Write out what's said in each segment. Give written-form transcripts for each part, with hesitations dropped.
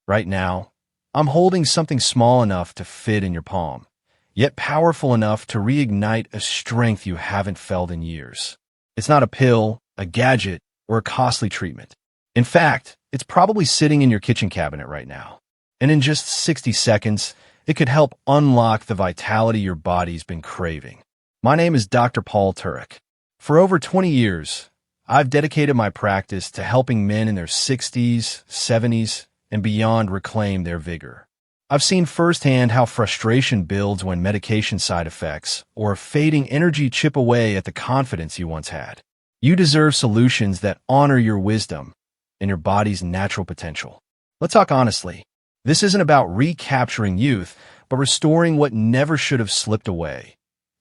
Right now, I'm holding something small enough to fit in your palm, yet powerful enough to reignite a strength you haven't felt in years. It's not a pill, a gadget, or a costly treatment. In fact, it's probably sitting in your kitchen cabinet right now. And in just 60 seconds, it could help unlock the vitality your body's been craving. My name is Dr. Turek. For over 20 years, I've dedicated my practice to helping men in their 60s, 70s, and beyond reclaim their vigor. I've seen firsthand how frustration builds when medication side effects or fading energy chip away at the confidence you once had. You deserve solutions that honor your wisdom and your body's natural potential. Let's talk honestly. This isn't about recapturing youth, but restoring what never should have slipped away.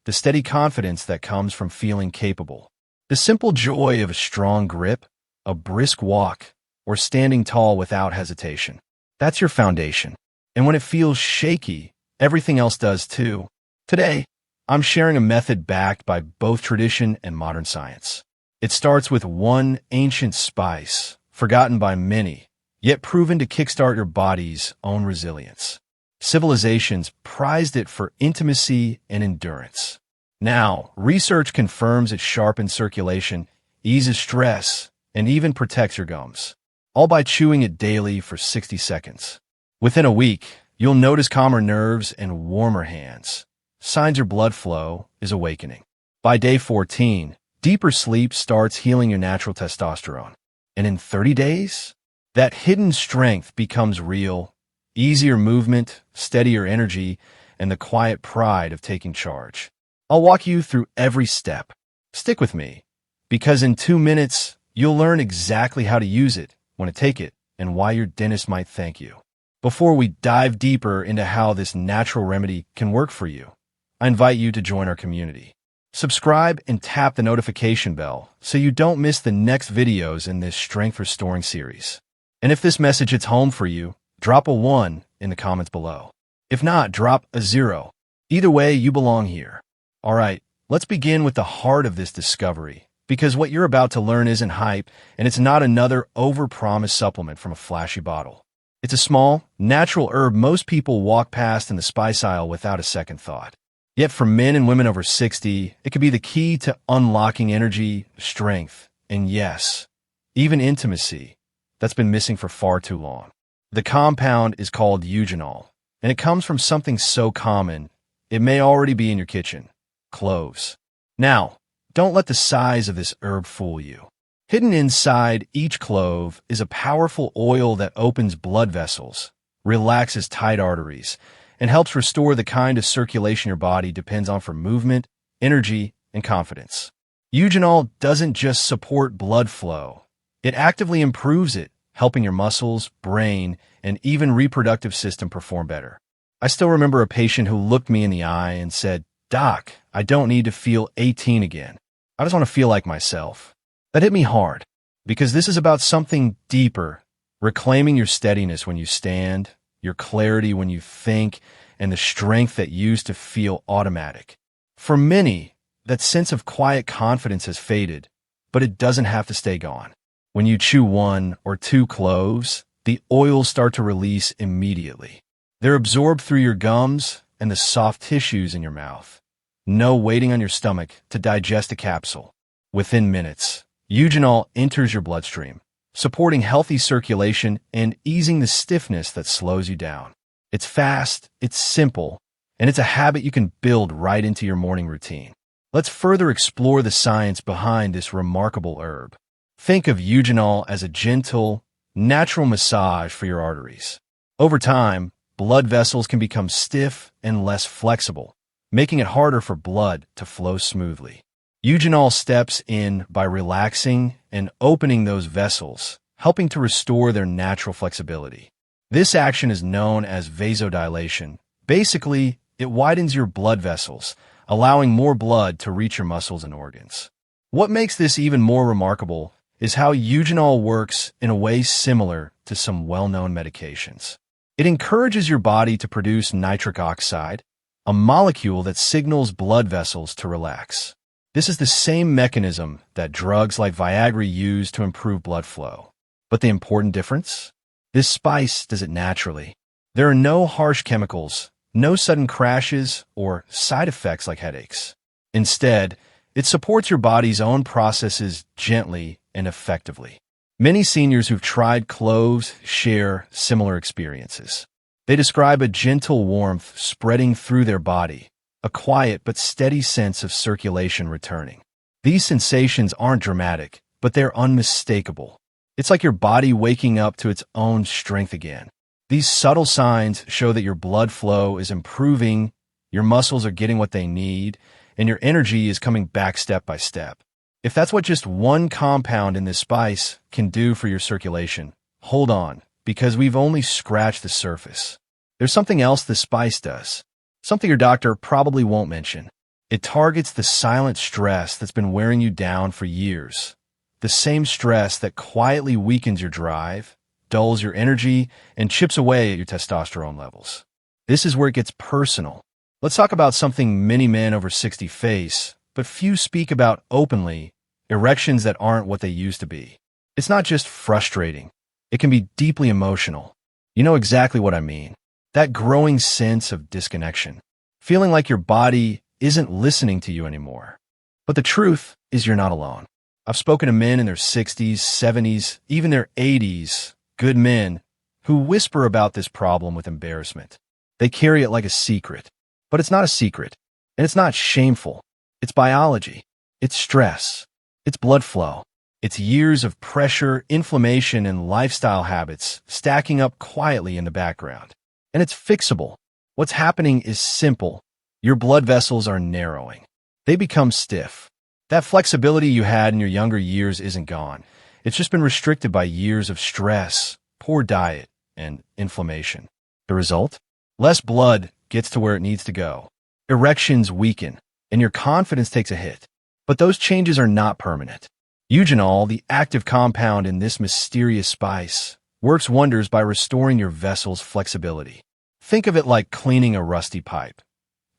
The steady confidence that comes from feeling capable. The simple joy of a strong grip, a brisk walk, or standing tall without hesitation. That's your foundation. And when it feels shaky, everything else does too. Today, I'm sharing a method backed by both tradition and modern science. It starts with one ancient spice, forgotten by many, yet proven to kickstart your body's own resilience. Civilizations prized it for intimacy and endurance. Now, research confirms it sharpens circulation, eases stress, and even protects your gums, all by chewing it daily for 60 seconds. Within a week, you'll notice calmer nerves and warmer hands. Signs your blood flow is awakening. By day 14, deeper sleep starts healing your natural testosterone. And in 30 days, that hidden strength becomes real. Easier movement, steadier energy, and the quiet pride of taking charge. I'll walk you through every step. Stick with me, because in 2 minutes, you'll learn exactly how to use it, when to take it, and why your dentist might thank you. Before we dive deeper into how this natural remedy can work for you, I invite you to join our community. Subscribe and tap the notification bell so you don't miss the next videos in this strength restoring series. And if this message hits home for you, drop a 1 in the comments below. If not, drop a 0. Either way, you belong here. All right, let's begin with the heart of this discovery, because what you're about to learn isn't hype, and it's not another over-promised supplement from a flashy bottle. It's a small, natural herb most people walk past in the spice aisle without a second thought. Yet for men and women over 60, it could be the key to unlocking energy, strength, and yes, even intimacy that's been missing for far too long. The compound is called eugenol, and it comes from something so common, it may already be in your kitchen: cloves. Now, don't let the size of this herb fool you. Hidden inside each clove is a powerful oil that opens blood vessels, relaxes tight arteries, and helps restore the kind of circulation your body depends on for movement, energy, and confidence. Eugenol doesn't just support blood flow, it actively improves it, helping your muscles, brain, and even reproductive system perform better. I still remember a patient who looked me in the eye and said, "Doc, I don't need to feel 18 again. I just want to feel like myself." That hit me hard, because this is about something deeper, reclaiming your steadiness when you stand, your clarity when you think, and the strength that used to feel automatic. For many, that sense of quiet confidence has faded, but it doesn't have to stay gone. When you chew 1 or 2 cloves, the oils start to release immediately. They're absorbed through your gums and the soft tissues in your mouth. No waiting on your stomach to digest a capsule. Within minutes, eugenol enters your bloodstream, supporting healthy circulation and easing the stiffness that slows you down. It's fast, it's simple, and it's a habit you can build right into your morning routine. Let's further explore the science behind this remarkable herb. Think of eugenol as a gentle, natural massage for your arteries. Over time, blood vessels can become stiff and less flexible, making it harder for blood to flow smoothly. Eugenol steps in by relaxing and opening those vessels, helping to restore their natural flexibility. This action is known as vasodilation. Basically, it widens your blood vessels, allowing more blood to reach your muscles and organs. What makes this even more remarkable is how eugenol works in a way similar to some well-known medications. It encourages your body to produce nitric oxide, a molecule that signals blood vessels to relax. This is the same mechanism that drugs like Viagra use to improve blood flow. But the important difference? This spice does it naturally. There are no harsh chemicals, no sudden crashes, or side effects like headaches. Instead, it supports your body's own processes gently and effectively. Many seniors who've tried cloves share similar experiences. They describe a gentle warmth spreading through their body, a quiet but steady sense of circulation returning. These sensations aren't dramatic, but they're unmistakable. It's like your body waking up to its own strength again. These subtle signs show that your blood flow is improving, your muscles are getting what they need, and your energy is coming back step by step. If that's what just one compound in this spice can do for your circulation, hold on, because we've only scratched the surface. There's something else this spice does, something your doctor probably won't mention. It targets the silent stress that's been wearing you down for years. The same stress that quietly weakens your drive, dulls your energy, and chips away at your testosterone levels. This is where it gets personal. Let's talk about something many men over 60 face, but few speak about openly: erections that aren't what they used to be. It's not just frustrating. It can be deeply emotional. You know exactly what I mean. That growing sense of disconnection. Feeling like your body isn't listening to you anymore. But the truth is you're not alone. I've spoken to men in their 60s, 70s, even their 80s, good men, who whisper about this problem with embarrassment. They carry it like a secret. But it's not a secret, and it's not shameful. It's biology. It's stress. It's blood flow. It's years of pressure, inflammation, and lifestyle habits stacking up quietly in the background. And it's fixable. What's happening is simple. Your blood vessels are narrowing. They become stiff. That flexibility you had in your younger years isn't gone. It's just been restricted by years of stress, poor diet, and inflammation. The result? Less blood gets to where it needs to go. Erections weaken, and your confidence takes a hit. But those changes are not permanent. Eugenol, the active compound in this mysterious spice, works wonders by restoring your vessel's flexibility. Think of it like cleaning a rusty pipe.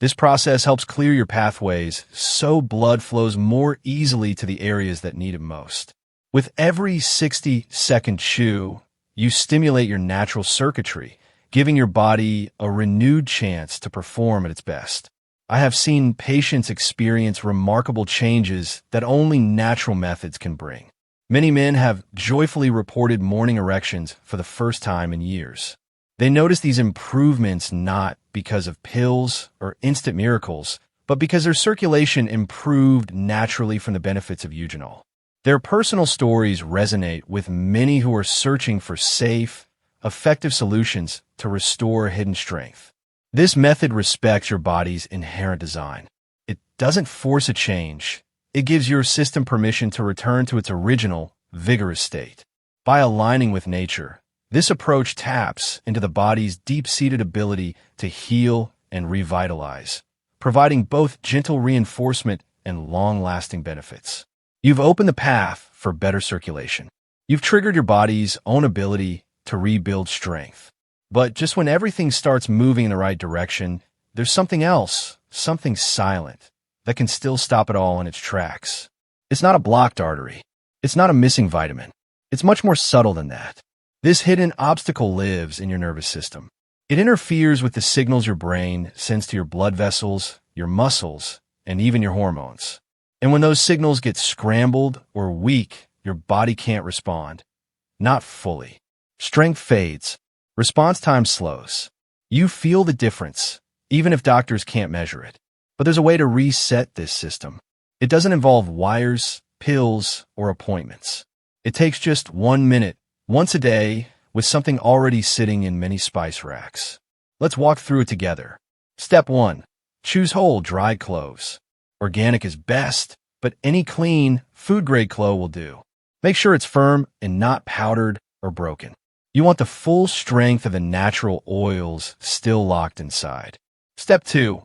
This process helps clear your pathways so blood flows more easily to the areas that need it most. With every 60-second chew, you stimulate your natural circuitry, giving your body a renewed chance to perform at its best. I have seen patients experience remarkable changes that only natural methods can bring. Many men have joyfully reported morning erections for the first time in years. They notice these improvements not because of pills or instant miracles, but because their circulation improved naturally from the benefits of eugenol. Their personal stories resonate with many who are searching for safe, effective solutions to restore hidden strength. This method respects your body's inherent design. It doesn't force a change. It gives your system permission to return to its original, vigorous state. By aligning with nature, this approach taps into the body's deep-seated ability to heal and revitalize, providing both gentle reinforcement and long-lasting benefits. You've opened the path for better circulation. You've triggered your body's own ability to rebuild strength. But just when everything starts moving in the right direction, there's something else, something silent, that can still stop it all in its tracks. It's not a blocked artery. It's not a missing vitamin. It's much more subtle than that. This hidden obstacle lives in your nervous system. It interferes with the signals your brain sends to your blood vessels, your muscles, and even your hormones. And when those signals get scrambled or weak, your body can't respond. Not fully. Strength fades. Response time slows. You feel the difference, even if doctors can't measure it. But there's a way to reset this system. It doesn't involve wires, pills, or appointments. It takes just 1 minute, once a day, with something already sitting in many spice racks. Let's walk through it together. Step 1. Choose whole, dried cloves. Organic is best, but any clean, food-grade clove will do. Make sure it's firm and not powdered or broken. You want the full strength of the natural oils still locked inside. Step 2.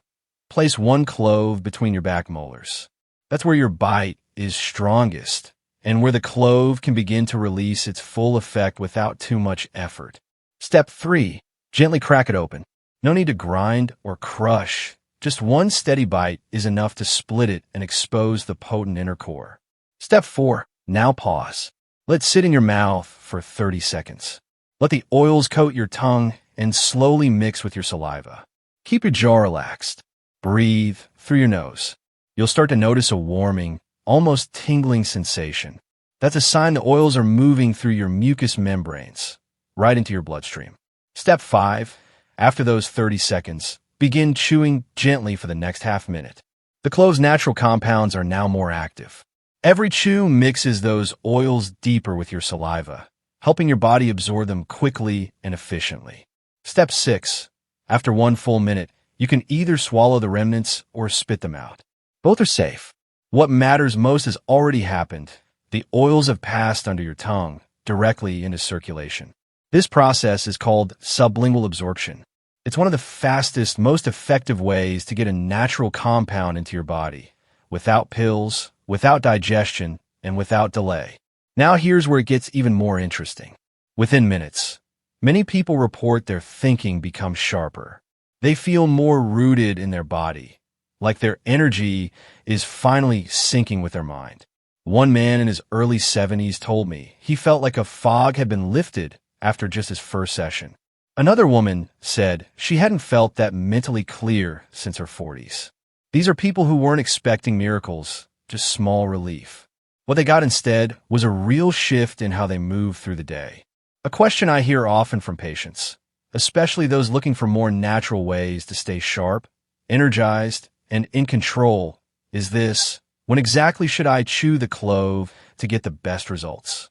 Place 1 clove between your back molars. That's where your bite is strongest, and where the clove can begin to release its full effect without too much effort. Step 3. Gently crack it open. No need to grind or crush. Just 1 steady bite is enough to split it and expose the potent inner core. Step 4. Now pause. Let it sit in your mouth for 30 seconds. Let the oils coat your tongue and slowly mix with your saliva. Keep your jaw relaxed. Breathe through your nose. You'll start to notice a warming, almost tingling sensation. That's a sign the oils are moving through your mucous membranes, right into your bloodstream. Step 5. After those 30 seconds, begin chewing gently for the next half minute. The clove's natural compounds are now more active. Every chew mixes those oils deeper with your saliva, helping your body absorb them quickly and efficiently. Step 6. After 1 full minute, you can either swallow the remnants or spit them out. Both are safe. What matters most has already happened. The oils have passed under your tongue, directly into circulation. This process is called sublingual absorption. It's one of the fastest, most effective ways to get a natural compound into your body, without pills, without digestion, and without delay. Now here's where it gets even more interesting. Within minutes, many people report their thinking becomes sharper. They feel more rooted in their body, like their energy is finally syncing with their mind. One man in his early 70s told me he felt like a fog had been lifted after just his first session. Another woman said she hadn't felt that mentally clear since her 40s. These are people who weren't expecting miracles, just small relief. What they got instead was a real shift in how they move through the day. A question I hear often from patients, especially those looking for more natural ways to stay sharp, energized, and in control, is this: when exactly should I chew the clove to get the best results?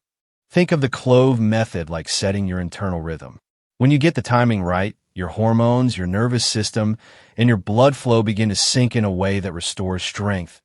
Think of the clove method like setting your internal rhythm. When you get the timing right, your hormones, your nervous system, and your blood flow begin to sync in a way that restores strength,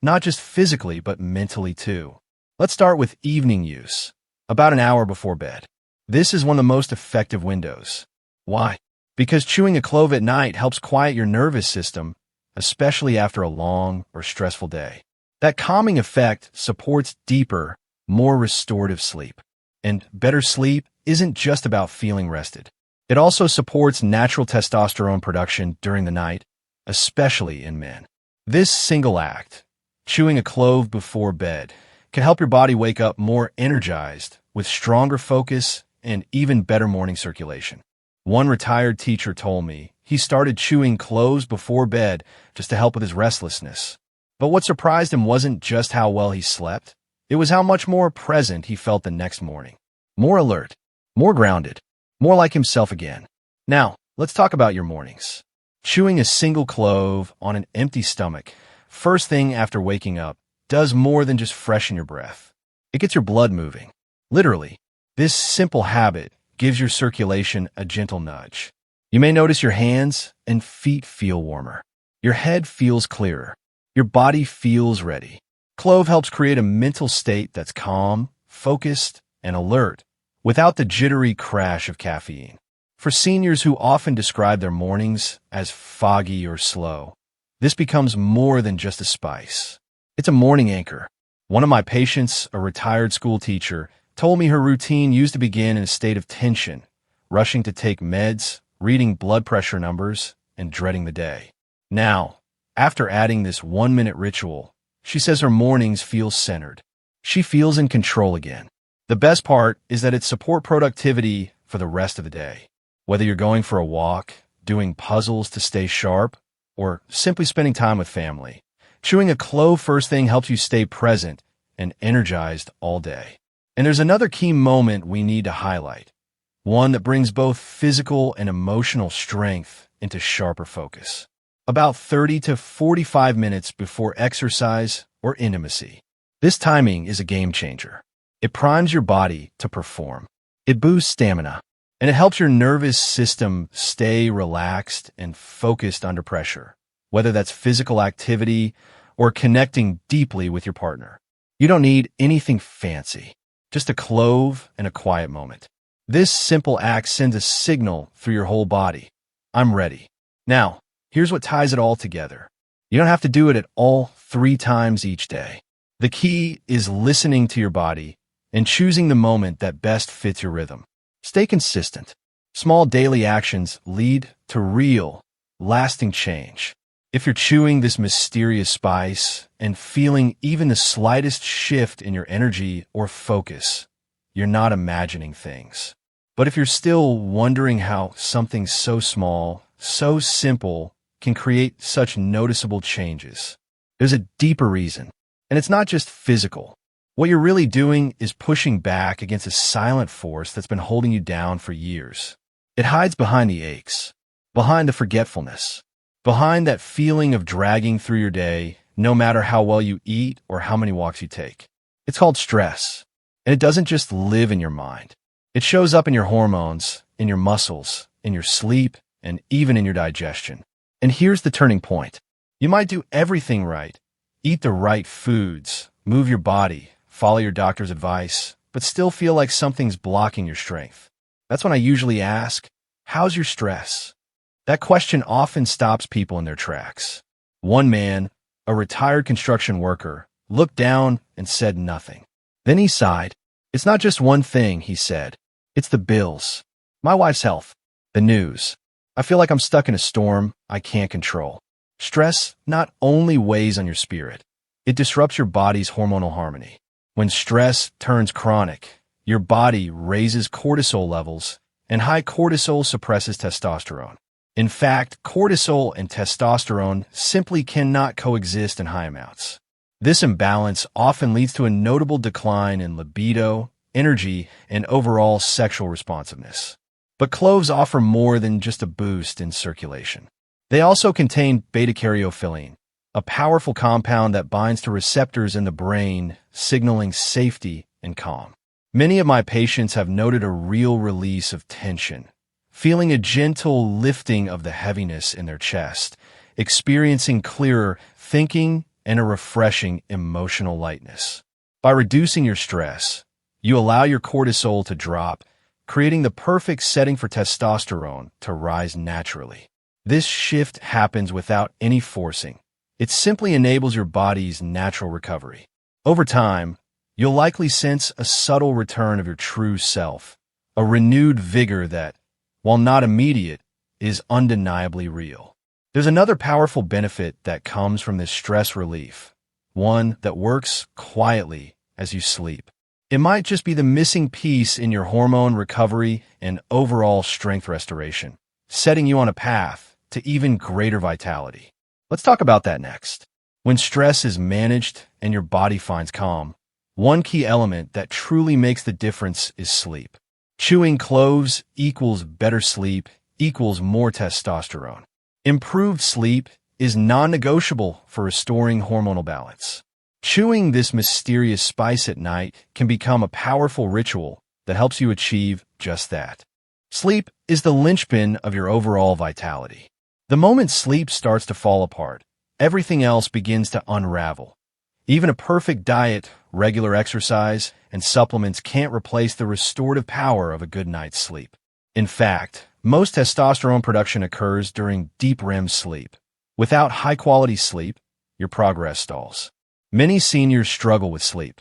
not just physically, but mentally too. Let's start with evening use, about an hour before bed. This is one of the most effective windows. Why? Because chewing a clove at night helps quiet your nervous system, especially after a long or stressful day. That calming effect supports deeper, more restorative sleep. And better sleep isn't just about feeling rested. It also supports natural testosterone production during the night, especially in men. This single act, chewing a clove before bed, can help your body wake up more energized, with stronger focus and even better morning circulation. One retired teacher told me he started chewing cloves before bed just to help with his restlessness. But what surprised him wasn't just how well he slept. It was how much more present he felt the next morning. More alert, more grounded, more like himself again. Now, let's talk about your mornings. Chewing a single clove on an empty stomach, first thing after waking up, does more than just freshen your breath. It gets your blood moving. Literally, this simple habit gives your circulation a gentle nudge. You may notice your hands and feet feel warmer. Your head feels clearer. Your body feels ready. Clove helps create a mental state that's calm, focused, and alert, without the jittery crash of caffeine. For seniors who often describe their mornings as foggy or slow, this becomes more than just a spice. It's a morning anchor. One of my patients, a retired school teacher, told me her routine used to begin in a state of tension, rushing to take meds, reading blood pressure numbers, and dreading the day. Now, after adding this 1-minute ritual, she says her mornings feel centered. She feels in control again. The best part is that it supports productivity for the rest of the day. Whether you're going for a walk, doing puzzles to stay sharp, or simply spending time with family, chewing a clove first thing helps you stay present and energized all day. And there's another key moment we need to highlight, one that brings both physical and emotional strength into sharper focus. About 30 to 45 minutes before exercise or intimacy. This timing is a game changer. It primes your body to perform. It boosts stamina, and it helps your nervous system stay relaxed and focused under pressure, whether that's physical activity or connecting deeply with your partner. You don't need anything fancy, just a clove and a quiet moment. This simple act sends a signal through your whole body. I'm ready. Now, here's what ties it all together. You don't have to do it at all 3 times each day. The key is listening to your body and choosing the moment that best fits your rhythm. Stay consistent. Small daily actions lead to real, lasting change. If you're chewing this mysterious spice and feeling even the slightest shift in your energy or focus, you're not imagining things. But if you're still wondering how something so small, so simple, can create such noticeable changes, there's a deeper reason. And it's not just physical. What you're really doing is pushing back against a silent force that's been holding you down for years. It hides behind the aches, behind the forgetfulness, behind that feeling of dragging through your day, no matter how well you eat or how many walks you take. It's called stress, and it doesn't just live in your mind. It shows up in your hormones, in your muscles, in your sleep, and even in your digestion. And here's the turning point. You might do everything right, eat the right foods, move your body, follow your doctor's advice, but still feel like something's blocking your strength. That's when I usually ask, how's your stress? That question often stops people in their tracks. One man, a retired construction worker, looked down and said nothing. Then he sighed. It's not just one thing, he said. It's the bills, my wife's health, the news. I feel like I'm stuck in a storm I can't control. Stress not only weighs on your spirit, it disrupts your body's hormonal harmony. When stress turns chronic, your body raises cortisol levels, and high cortisol suppresses testosterone. In fact, cortisol and testosterone simply cannot coexist in high amounts. This imbalance often leads to a notable decline in libido, energy, and overall sexual responsiveness. But cloves offer more than just a boost in circulation. They also contain beta-caryophyllene, a powerful compound that binds to receptors in the brain, signaling safety and calm. Many of my patients have noted a real release of tension, feeling a gentle lifting of the heaviness in their chest, experiencing clearer thinking and a refreshing emotional lightness. By reducing your stress, you allow your cortisol to drop, creating the perfect setting for testosterone to rise naturally. This shift happens without any forcing. It simply enables your body's natural recovery. Over time, you'll likely sense a subtle return of your true self, a renewed vigor that, while not immediate, is undeniably real. There's another powerful benefit that comes from this stress relief, one that works quietly as you sleep. It might just be the missing piece in your hormone recovery and overall strength restoration, setting you on a path to even greater vitality. Let's talk about that next. When stress is managed and your body finds calm, one key element that truly makes the difference is sleep. Chewing cloves equals better sleep equals more testosterone. Improved sleep is non-negotiable for restoring hormonal balance. Chewing this mysterious spice at night can become a powerful ritual that helps you achieve just that. Sleep is the linchpin of your overall vitality. The moment sleep starts to fall apart, everything else begins to unravel. Even a perfect diet, regular exercise, and supplements can't replace the restorative power of a good night's sleep. In fact, most testosterone production occurs during deep REM sleep. Without high-quality sleep, your progress stalls. Many seniors struggle with sleep.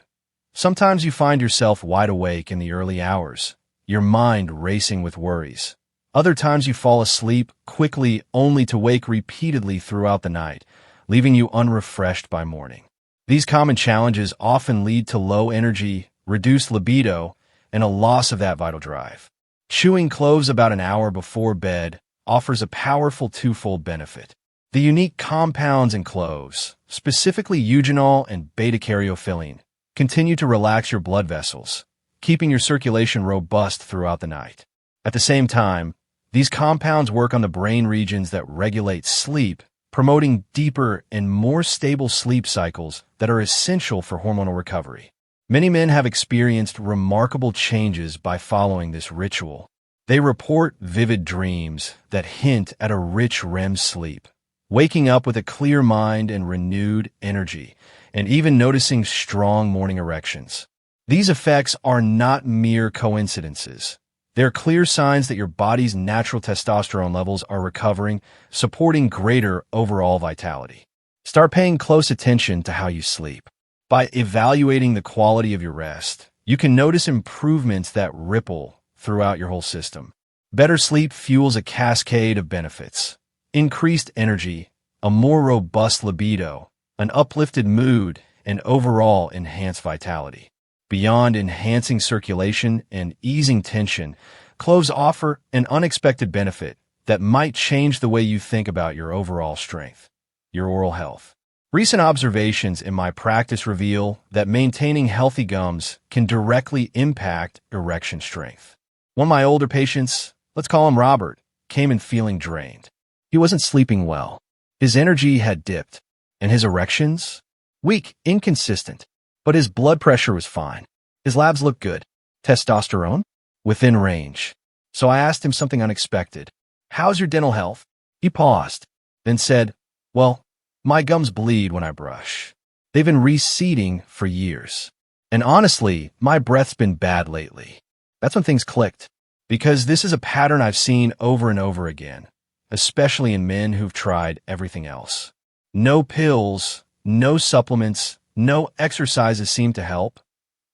Sometimes you find yourself wide awake in the early hours, your mind racing with worries. Other times you fall asleep quickly only to wake repeatedly throughout the night, leaving you unrefreshed by morning. These common challenges often lead to low energy, reduced libido, and a loss of that vital drive. Chewing cloves about an hour before bed offers a powerful twofold benefit. The unique compounds in cloves, specifically eugenol and beta-caryophyllene, continue to relax your blood vessels, keeping your circulation robust throughout the night. At the same time, these compounds work on the brain regions that regulate sleep, promoting deeper and more stable sleep cycles that are essential for hormonal recovery. Many men have experienced remarkable changes by following this ritual. They report vivid dreams that hint at a rich REM sleep, waking up with a clear mind and renewed energy, and even noticing strong morning erections. These effects are not mere coincidences. They're clear signs that your body's natural testosterone levels are recovering, supporting greater overall vitality. Start paying close attention to how you sleep. By evaluating the quality of your rest, you can notice improvements that ripple throughout your whole system. Better sleep fuels a cascade of benefits. Increased energy, a more robust libido, an uplifted mood, and overall enhanced vitality. Beyond enhancing circulation and easing tension, Cloves offer an unexpected benefit that might change the way you think about your overall strength, your oral health. Recent observations in my practice reveal that maintaining healthy gums can directly impact erection strength. One of my older patients, let's call him Robert, came in feeling drained. He wasn't sleeping well. His energy had dipped, and his erections? Weak, inconsistent. But his blood pressure was fine. His labs looked good. Testosterone? Within range. So I asked him something unexpected. "How's your dental health?" He paused, then said, "Well, my gums bleed when I brush. They've been receding for years. And honestly, my breath's been bad lately." That's when things clicked. Because this is a pattern I've seen over and over again, especially in men who've tried everything else. No pills, no supplements, no exercises seem to help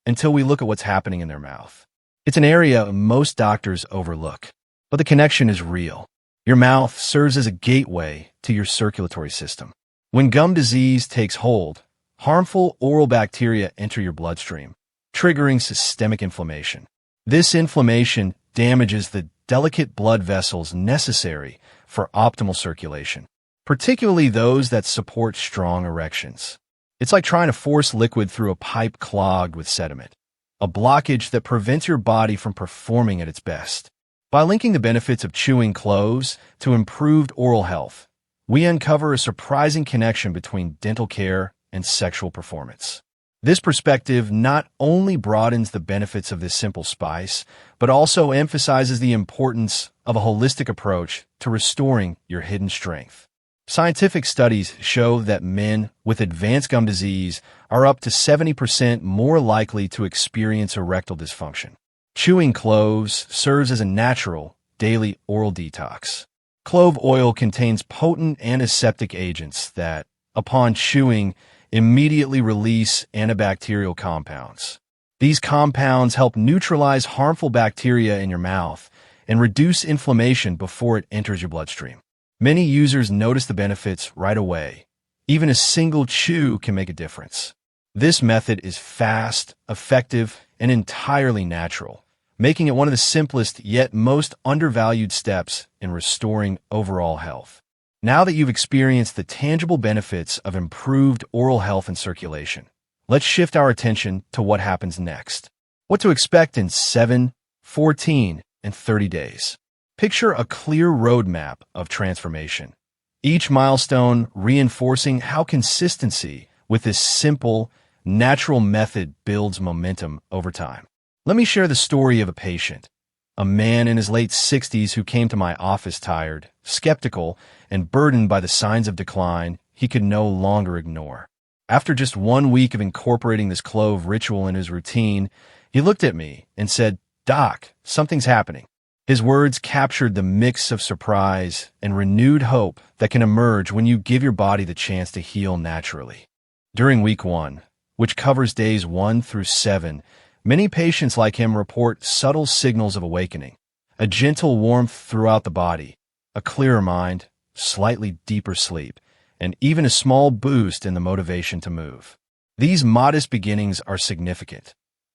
until we look at what's happening in their mouth. It's an area most doctors overlook, but the connection is real. Your mouth serves as a gateway to your circulatory system. When gum disease takes hold, harmful oral bacteria enter your bloodstream, triggering systemic inflammation. This inflammation damages the delicate blood vessels necessary for optimal circulation, particularly those that support strong erections. It's like trying to force liquid through a pipe clogged with sediment, a blockage that prevents your body from performing at its best. By linking the benefits of chewing cloves to improved oral health, we uncover a surprising connection between dental care and sexual performance. This perspective not only broadens the benefits of this simple spice, but also emphasizes the importance of a holistic approach to restoring your hidden strength. Scientific studies show that men with advanced gum disease are up to 70% more likely to experience erectile dysfunction. Chewing cloves serves as a natural, daily oral detox. Clove oil contains potent antiseptic agents that, upon chewing, immediately release antibacterial compounds. These compounds help neutralize harmful bacteria in your mouth and reduce inflammation before it enters your bloodstream. Many users notice the benefits right away. Even a single chew can make a difference. This method is fast, effective, and entirely natural, making it one of the simplest yet most undervalued steps in restoring overall health. Now that you've experienced the tangible benefits of improved oral health and circulation, let's shift our attention to what happens next. What to expect in 7, 14, and 30 days. Picture a clear roadmap of transformation, each milestone reinforcing how consistency with this simple, natural method builds momentum over time. Let me share the story of a patient, a man in his late 60s who came to my office tired, skeptical, and burdened by the signs of decline he could no longer ignore. After just 1 week of incorporating this clove ritual in his routine, he looked at me and said, "Doc, something's happening." His words captured the mix of surprise and renewed hope that can emerge when you give your body the chance to heal naturally. During week 1, which covers days 1 through 7, many patients like him report subtle signals of awakening, a gentle warmth throughout the body, a clearer mind, slightly deeper sleep, and even a small boost in the motivation to move. These modest beginnings are significant.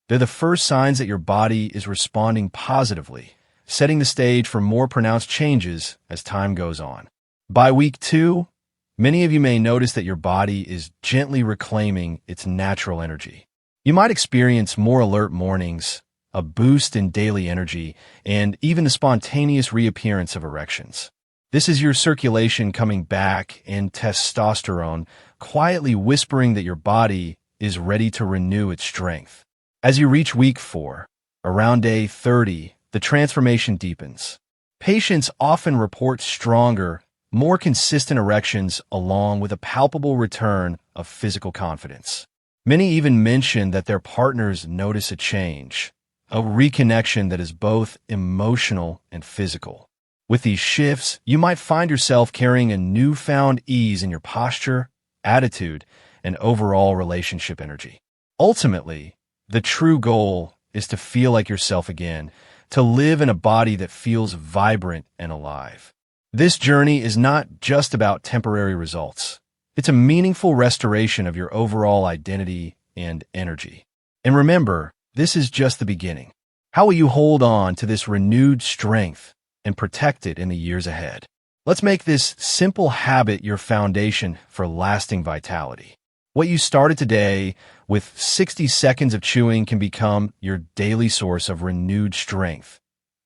They're the first signs that your body is responding positively, setting the stage for more pronounced changes as time goes on. By week 2, many of you may notice that your body is gently reclaiming its natural energy. You might experience more alert mornings, a boost in daily energy, and even the spontaneous reappearance of erections. This is your circulation coming back and testosterone quietly whispering that your body is ready to renew its strength. As you reach week 4, around day 30, the transformation deepens. Patients often report stronger, more consistent erections along with a palpable return of physical confidence. Many even mention that their partners notice a change, a reconnection that is both emotional and physical. With these shifts, you might find yourself carrying a newfound ease in your posture, attitude, and overall relationship energy. Ultimately, the true goal is to feel like yourself again, to live in a body that feels vibrant and alive. This journey is not just about temporary results. It's a meaningful restoration of your overall identity and energy. And remember, this is just the beginning. How will you hold on to this renewed strength and protect it in the years ahead? Let's make this simple habit your foundation for lasting vitality. What you started today with 60 seconds of chewing can become your daily source of renewed strength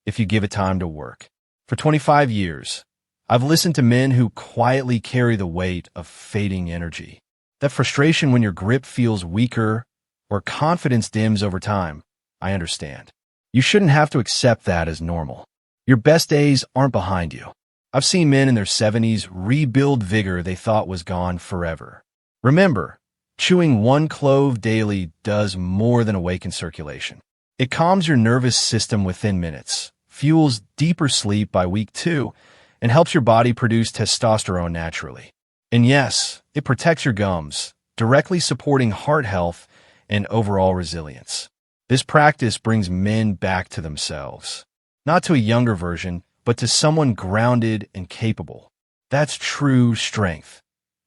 if you give it time to work. For 25 years, I've listened to men who quietly carry the weight of fading energy. That frustration when your grip feels weaker or confidence dims over time, I understand. You shouldn't have to accept that as normal. Your best days aren't behind you. I've seen men in their 70s rebuild vigor they thought was gone forever. Remember, chewing one clove daily does more than awaken circulation. It calms your nervous system within minutes, fuels deeper sleep by week 2, and helps your body produce testosterone naturally. And yes, it protects your gums, directly supporting heart health and overall resilience. This practice brings men back to themselves, not to a younger version, but to someone grounded and capable. That's true strength.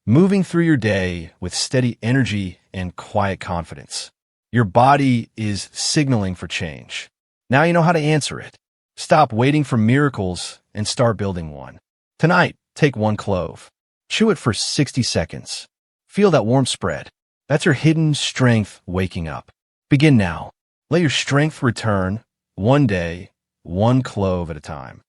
Moving through your day with steady energy and quiet confidence. Your body is signaling for change. Now you know how to answer it. Stop waiting for miracles and start building one. Tonight, take one clove. Chew it for 60 seconds. Feel that warm spread. That's your hidden strength waking up. Begin now. Let your strength return, one day, one clove at a time.